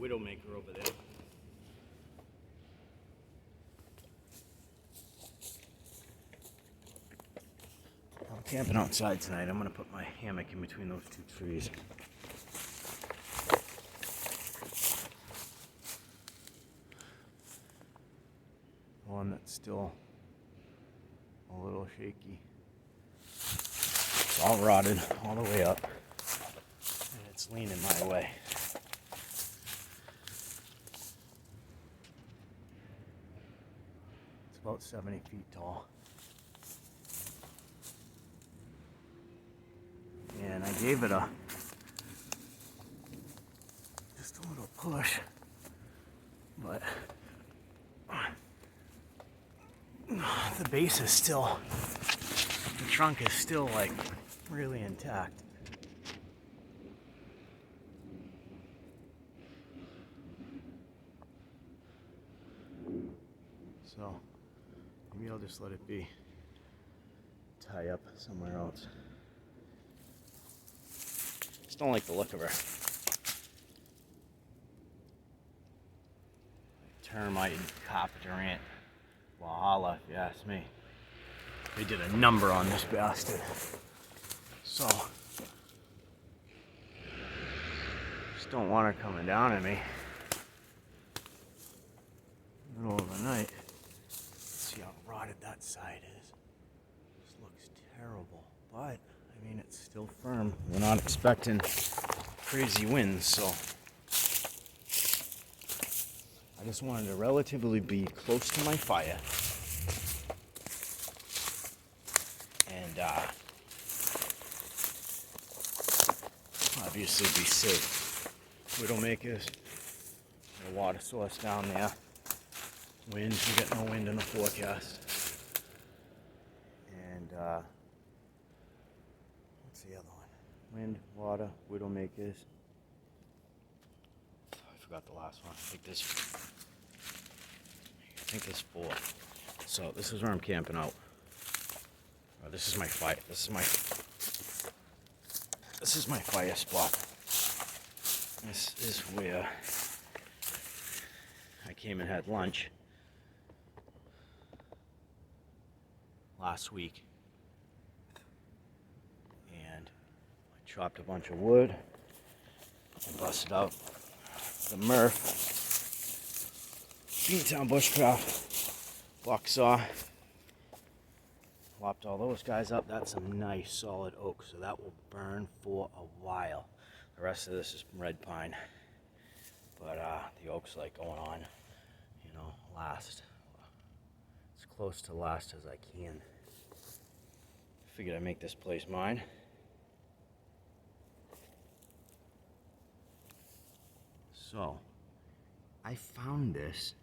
Widowmaker over there. I'm camping outside tonight. I'm gonna put my hammock in between those two trees. One that's still a little shaky. It's all rotted all the way up, and it's leaning my way. It's about 70 feet tall. And I gave it just a little push, but the base is still, the trunk is still like really intact. So maybe I'll just let it be, tie up somewhere else. Just don't like the look of her. Termite and carpenter ant. Valhalla, if you ask me. They did a number on this bastard. So, just don't want her coming down at me. Middle of the night. See how rotted that side is. This looks terrible, but I mean it's still firm. We're not expecting crazy winds, so I just wanted to relatively be close to my fire. And obviously be safe. Widowmakers, a water source down there. Wind, we got no wind in the forecast. And what's the other one? Wind, water, widowmakers. I forgot the last one. I think there's 4. So this is where I'm camping out. This is my fire. This is my fire spot. This is where I came and had lunch last week, and I chopped a bunch of wood. I busted out the Murph Beantown Bushcraft block saw. Lopped all those guys up. That's some nice solid oak, so that will burn for a while. The rest of this is red pine, but the oak's like going on, you know, last, as close to last as I can. Figured I'd make this place mine. So I found this.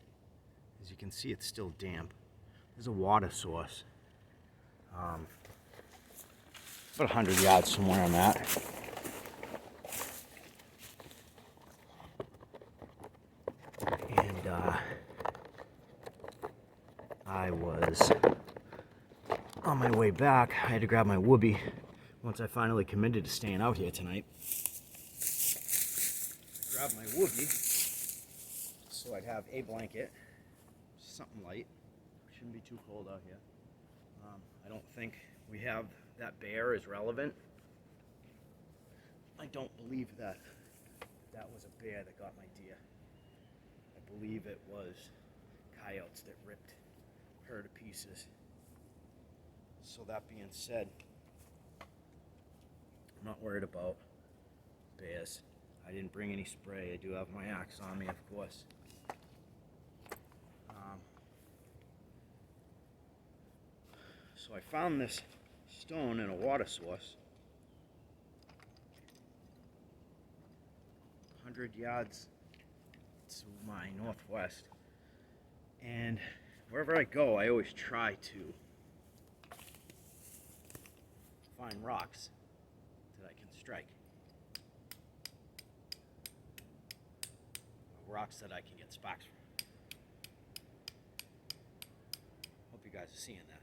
As you can see, it's still damp. There's a water source about 100 yards from where I'm at. And I was on my way back. I had to grab my whoopee once I finally committed to staying out here tonight. Grab my whoopee so I'd have a blanket, something light. Shouldn't be too cold out here. I don't think we have that bear is relevant. I don't believe that was a bear that got my deer. I believe it was coyotes that ripped her to pieces. So that being said, I'm not worried about bears. I didn't bring any spray. I do have my axe on me, of course. So I found this stone in a water source 100 yards to my northwest, and wherever I go I always try to find rocks that I can strike, rocks that I can get sparks from. Hope you guys are seeing that.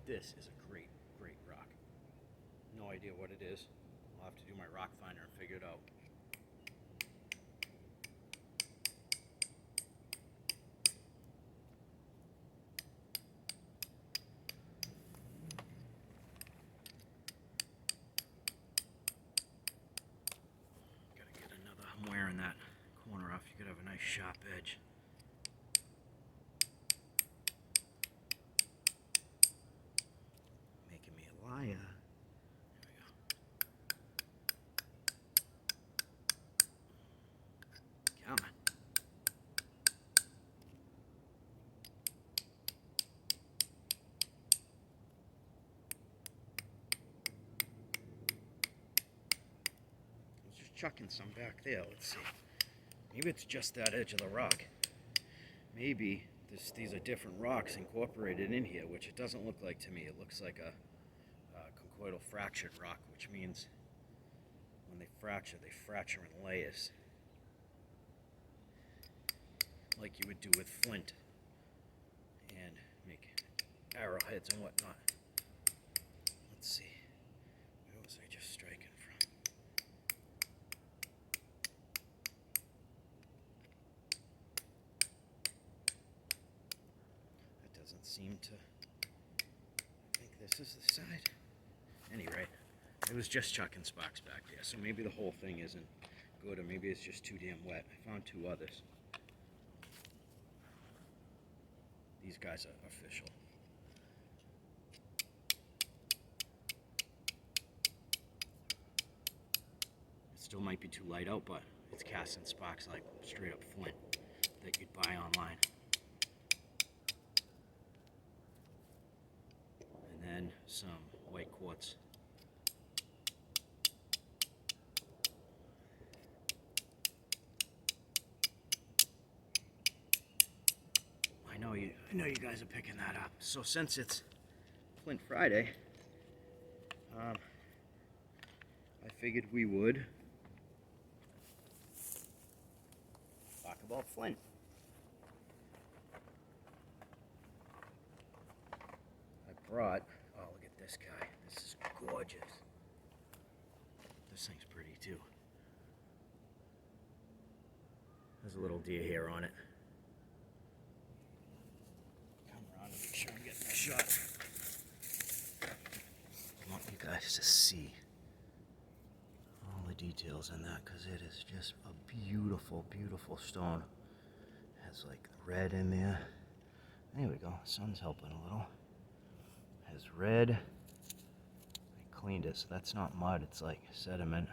This is a great rock. No idea what it is. I'll have to do my rock finder and figure it out. Gotta get another, I'm wearing that corner off. You could have a nice sharp edge. Making me a liar. Come on. I was just chucking some back there. Let's see. Maybe it's just that edge of the rock. Maybe these are different rocks incorporated in here, which it doesn't look like to me. It looks like a conchoidal fractured rock, which means when they fracture in layers, like you would do with flint and make arrowheads and whatnot. Let's see, where was I just striking from? That doesn't seem to, I think this is the side. Anyway, it was just chucking sparks back there, so maybe the whole thing isn't good, or maybe it's just too damn wet. I found 2 others. These guys are official. It still might be too light out, but it's casting sparks like straight up flint that you'd buy online. And then some white quartz. I know you guys are picking that up. So since it's Flint Friday, I figured we would talk about Flint. I brought, oh look at this guy, this is gorgeous. This thing's pretty too. There's a little deer hair on it. Make sure I'm getting a shot. I want you guys to see all the details in that, because it is just a beautiful, beautiful stone. It has like red in there. There we go. The sun's helping a little. It has red. I cleaned it, so that's not mud. It's like sediment.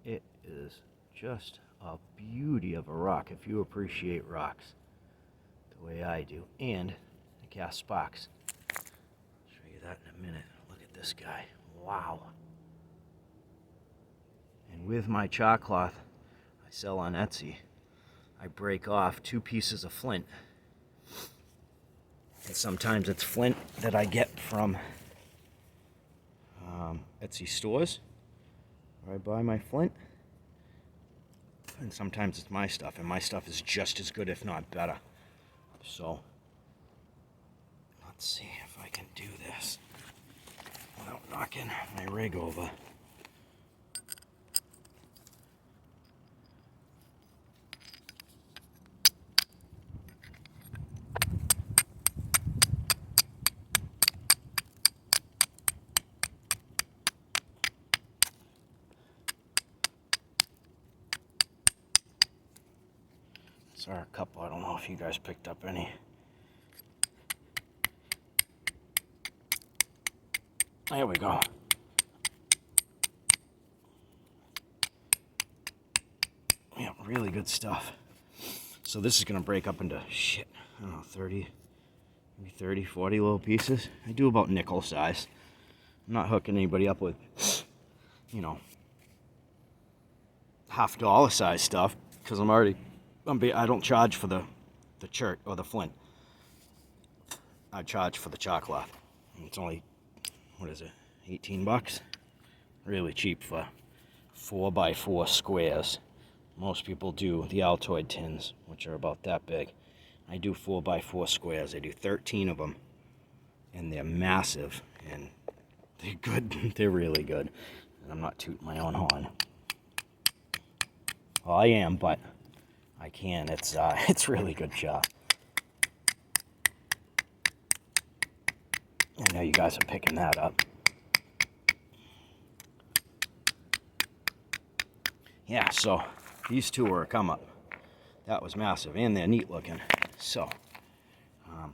It is just a beauty of a rock if you appreciate rocks the way I do. And cast sparks. I'll show you that in a minute. Look at this guy. Wow. And with my chalk cloth I sell on Etsy, I break off 2 pieces of flint. And sometimes it's flint that I get from Etsy stores where I buy my flint. And sometimes it's my stuff, and my stuff is just as good, if not better. So let's see if I can do this without knocking my rig over. There are a couple, I don't know if you guys picked up any. There we go. Yeah, really good stuff. So this is gonna break up into, shit, I don't know, 30, maybe 30, 40 little pieces. I do about nickel size. I'm not hooking anybody up with, you know, $50 size stuff, because I don't charge for the chert or the flint. I charge for the chalk cloth. It's only, what is it, 18 bucks? Really cheap for 4x4 squares. Most people do the Altoid tins, which are about that big. I do 4x4 squares. I do 13 of them, and they're massive, and They're good. They're really good. And I'm not tooting my own horn. Well, I am, but I can. It's really good shot. I know you guys are picking that up. Yeah, so these two were a come up. That was massive, and they're neat looking. So, the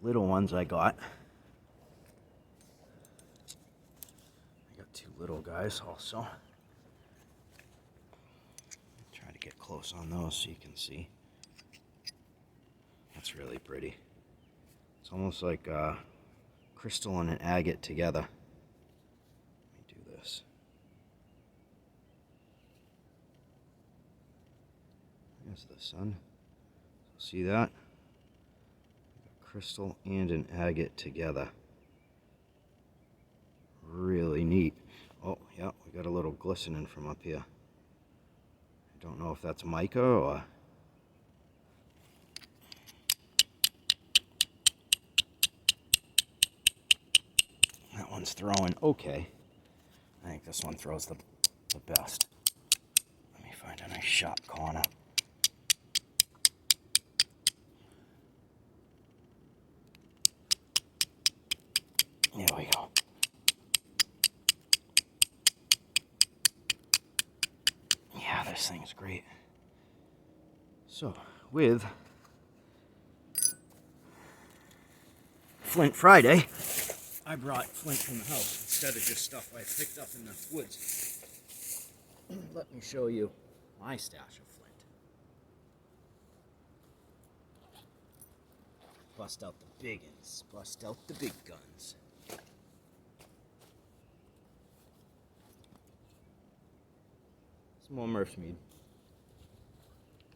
little ones I got. I got two little guys also. Try to get close on those so you can see. That's really pretty. It's almost like crystal and an agate together. Let me do this. There's the sun. See that? Crystal and an agate together. Really neat. Oh, yeah, we got a little glistening from up here. I don't know if that's mica or... That one's throwing okay. I think this one throws the best. Let me find a nice sharp corner. There we go. Yeah, this thing's great. So, with Flint Friday, I brought Flint from the house instead of just stuff I picked up in the woods. Let me show you my stash of Flint. Bust out the big uns, bust out the big guns. Some more Murph's mead.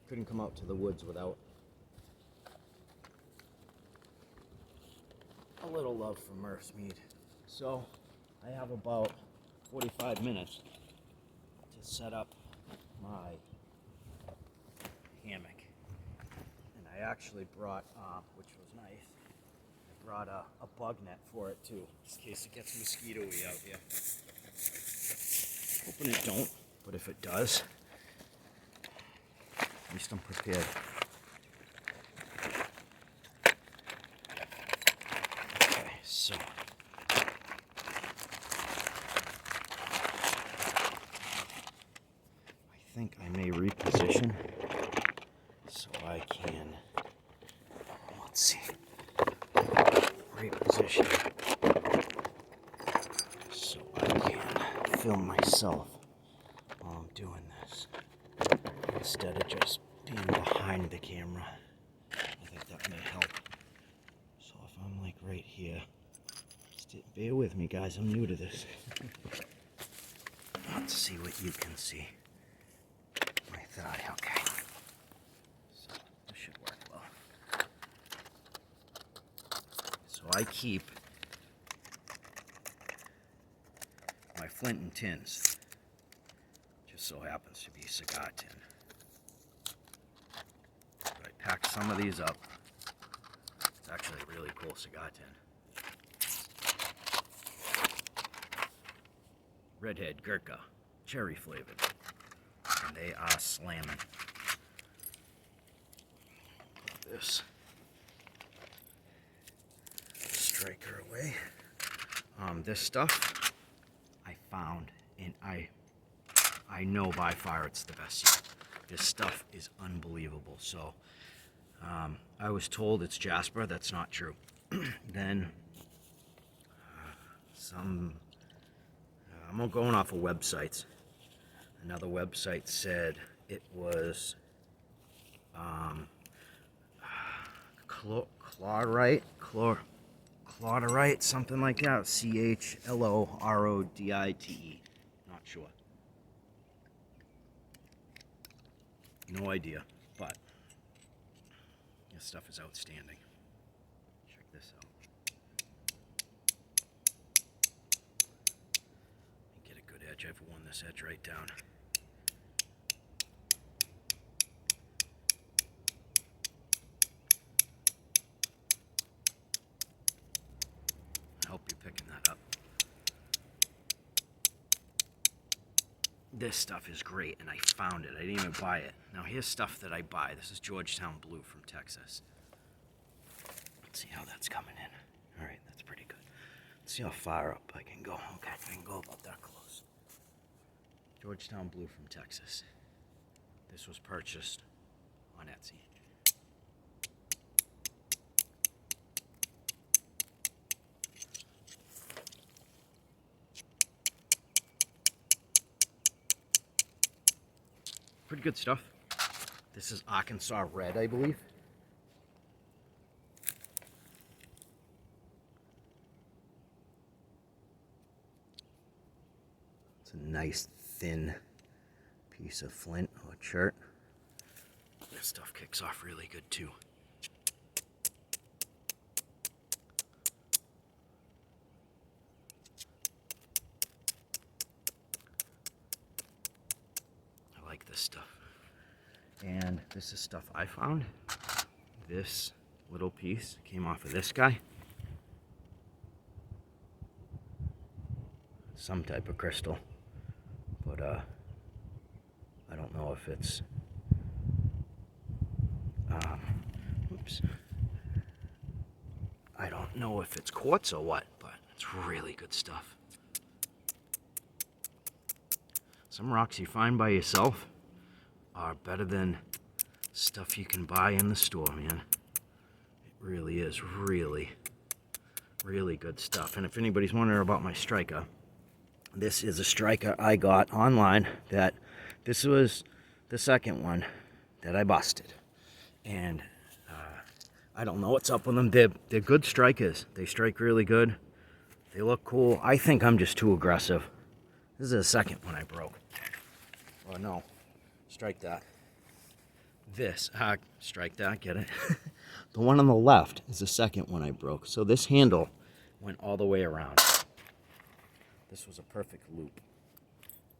Couldn't come out to the woods without a little love for Murph's mead. So I have about 45 minutes to set up my hammock. And I actually brought, which was nice, I brought a bug net for it too, in case it gets mosquito-y out here. Hoping it don't, but if it does, at least I'm prepared. Okay, so I think I may reposition so I can, let's see, reposition so I can film myself while I'm doing this instead of just being behind the camera. I think that may help. So if I'm like right here, just bear with me guys, I'm new to this. Let's see what you can see. My thigh, okay. So this should work well. So I keep my flint in tins. Just so happens to be cigar tin. But I packed some of these up. It's actually a really cool cigar tin. Redhead Gurkha, cherry flavored. And they are slamming. Put this striker away. This stuff I found, and I know by far it's the best yet. This stuff is unbelievable. So I was told it's Jasper. That's not true. Then I'm going off of websites. Another website said it was chlorite, something like that. CHLORODITE. Not sure. No idea, but this stuff is outstanding. Check this out. Get a good edge. I've worn this edge right down. this stuff is great, and I found it. I didn't even buy it. Now here's stuff that I buy. This is Georgetown Blue from Texas. Let's see how that's coming in. All right, that's pretty good. Let's see how far up I can go. Okay, I can go about that close. Georgetown Blue from Texas. This was purchased on Etsy. Pretty good stuff. This is Arkansas Red, I believe. It's a nice thin piece of flint or chert. This stuff kicks off really good too. I like this stuff. And this is stuff I found. This little piece came off of this guy. Some type of crystal. But I don't know if it's oops. I don't know if it's quartz or what, but it's really good stuff. Some rocks you find by yourself are better than stuff you can buy in the store, man. It really is really good stuff. And if anybody's wondering about my striker, this is a striker I got online. That this was the second one that I busted, and I don't know what's up with them. They're good strikers. They strike really good. They look cool. I think I'm just too aggressive. This is the second one I broke. Oh no, strike that. This, strike that, get it? The one on the left is the second one I broke. So this handle went all the way around. This was a perfect loop.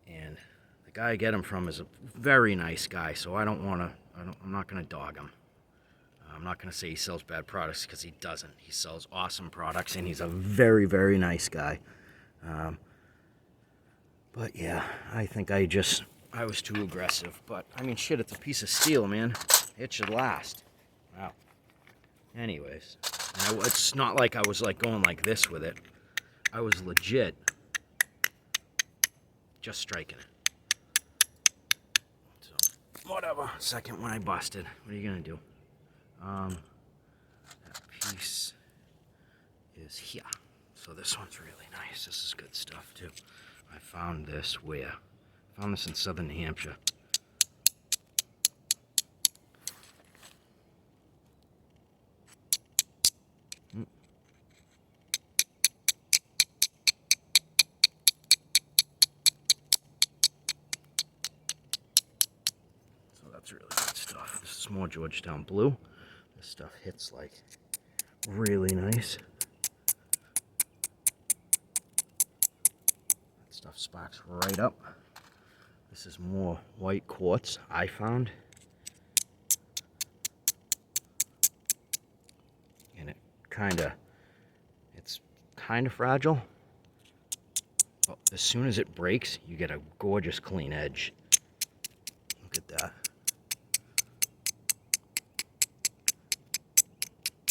And the guy I get him from is a very nice guy, so I'm not gonna dog him. I'm not gonna say he sells bad products, because he doesn't. He sells awesome products, and he's a very nice guy. But yeah, I think I was too aggressive. But I mean, shit, it's a piece of steel, man. It should last. Wow. Anyways, it's not like I was like going like this with it. I was legit just striking it. So whatever. Second one I busted. What are you gonna do? That piece is here. So this one's really nice. This is good stuff too. I found this where? I found this in southern New Hampshire. So that's really good stuff. This is more Georgetown Blue. This stuff hits like really nice. That stuff sparks right up. This is more white quartz I found. And it's kind of fragile. But as soon as it breaks, you get a gorgeous clean edge. Look at that.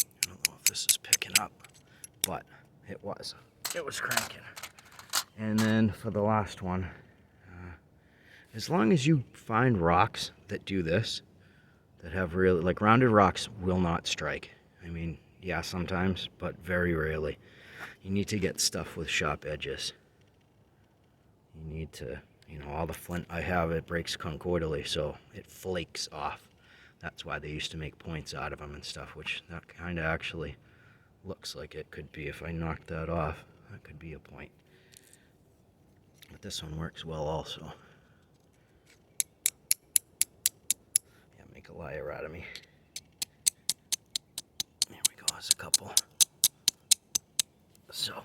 I don't know if this is picking up, but it was cranking. And then for the last one, as long as you find rocks that do this, that have really, like rounded rocks will not strike. I mean, yeah, sometimes, but very rarely. You need to get stuff with sharp edges. You need to, all the flint I have, it breaks conchoidally, so it flakes off. That's why they used to make points out of them and stuff, which that kind of actually looks like it could be. If I knocked that off, that could be a point. But this one works well also. Yeah, make a liar out of me. There we go, there's a couple. So,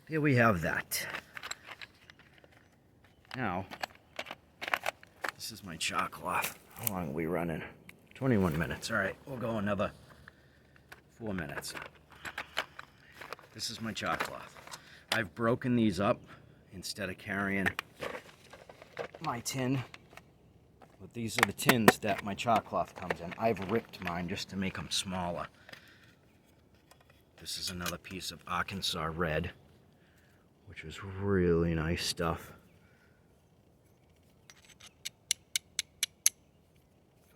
here we have that. Now, this is my chalk cloth. How long are we running? 21 minutes. All right, we'll go another 4 minutes. This is my chalk cloth. I've broken these up instead of carrying my tin. But these are the tins that my char cloth comes in. I've ripped mine just to make them smaller. This is another piece of Arkansas red, which was really nice stuff.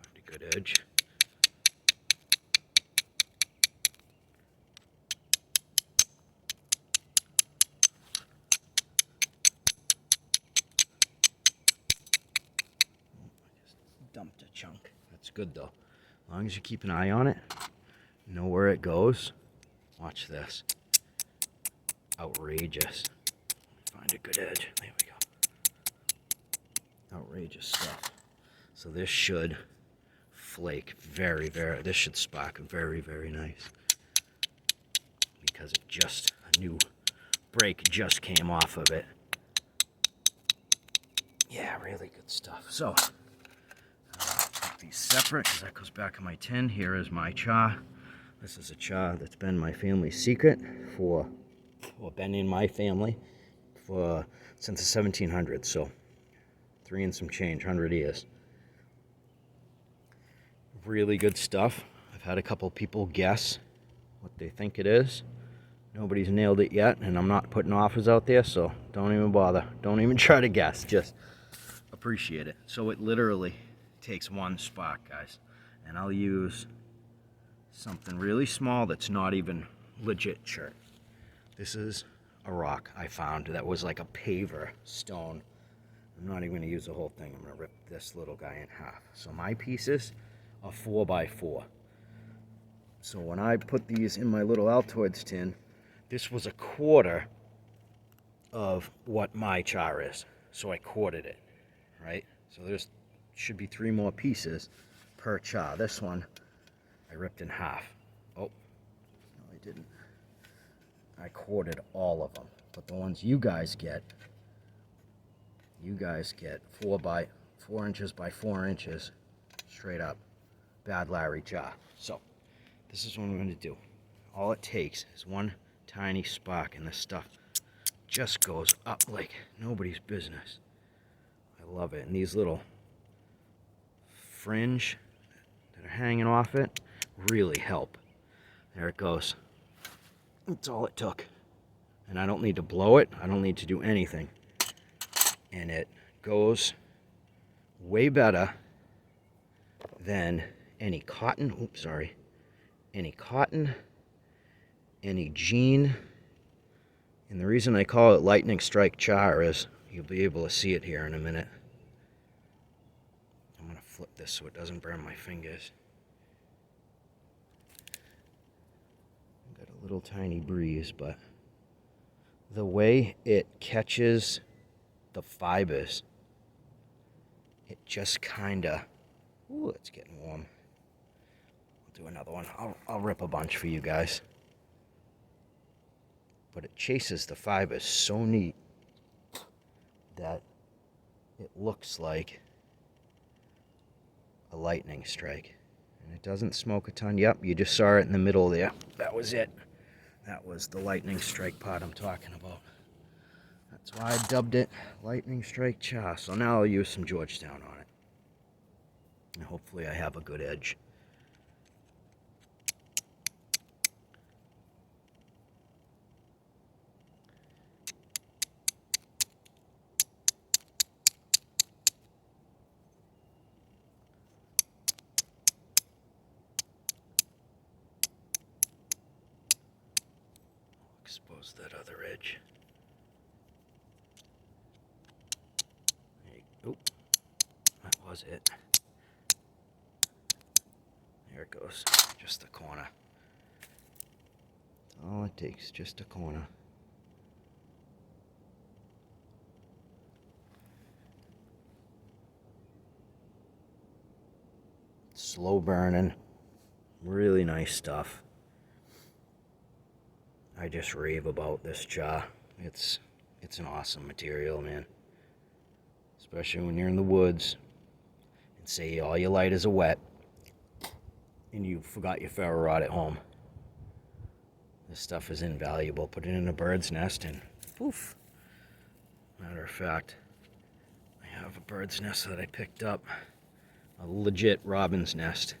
Find a good edge. Dumped a chunk. That's good though. As long as you keep an eye on it, know where it goes. Watch this. Outrageous. Find a good edge. There we go. Outrageous stuff. So this should flake very, this should spark very, very nice. Because it just, a new break just came off of it. Yeah, really good stuff. So, these separate because that goes back in my tin. Here is my char. This is a char that's been my family's secret been in my family since the 1700s. So 3 and some change, 100 years. Really good stuff. I've had a couple people guess what they think it is. Nobody's nailed it yet, and I'm not putting offers out there, so don't even bother. Don't even try to guess. Just appreciate it. So it literally takes one spark, guys, and I'll use something really small that's not even legit chert. This is a rock I found that was like a paver stone. I'm not even going to use the whole thing. I'm going to rip this little guy in half. So my pieces are 4x4. So when I put these in my little Altoids tin, this was a quarter of what my char is. So I quartered it, right? So there's should be 3 more pieces per char. This one I ripped in half. Oh, no, I didn't. I quartered all of them. But the ones you guys get 4 inches by 4 inches, straight up, Bad Larry char. So this is what I'm going to do. All it takes is one tiny spark, and this stuff just goes up like nobody's business. I love it. And these little fringe that are hanging off it really help. There it goes. That's all it took. And I don't need to blow it. I don't need to do anything. And it goes way better than any cotton. Oops, sorry. Any cotton, any jean. And the reason I call it lightning strike char is you'll be able to see it here in a minute. I'm going to flip this so it doesn't burn my fingers. Got a little tiny breeze, but the way it catches the fibers, it just kind of, ooh, it's getting warm. I'll do another one. I'll rip a bunch for you guys. But it chases the fibers so neat that it looks like a lightning strike. And it doesn't smoke a ton. Yep, you just saw it in the middle there. That was it. That was the lightning strike part I'm talking about. That's why I dubbed it Lightning Strike Char. So now I'll use some Georgetown on it. And hopefully I have a good edge. Expose that other edge. Oh, that was it. There it goes. Just a corner. That's all it takes, just a corner. Slow burning. Really nice stuff. I just rave about this char. It's an awesome material, man. Especially when you're in the woods and say all your lighters are wet and you forgot your ferro rod at home. This stuff is invaluable. Put it in a bird's nest and poof. Matter of fact, I have of a bird's nest that I picked up. A legit robin's nest.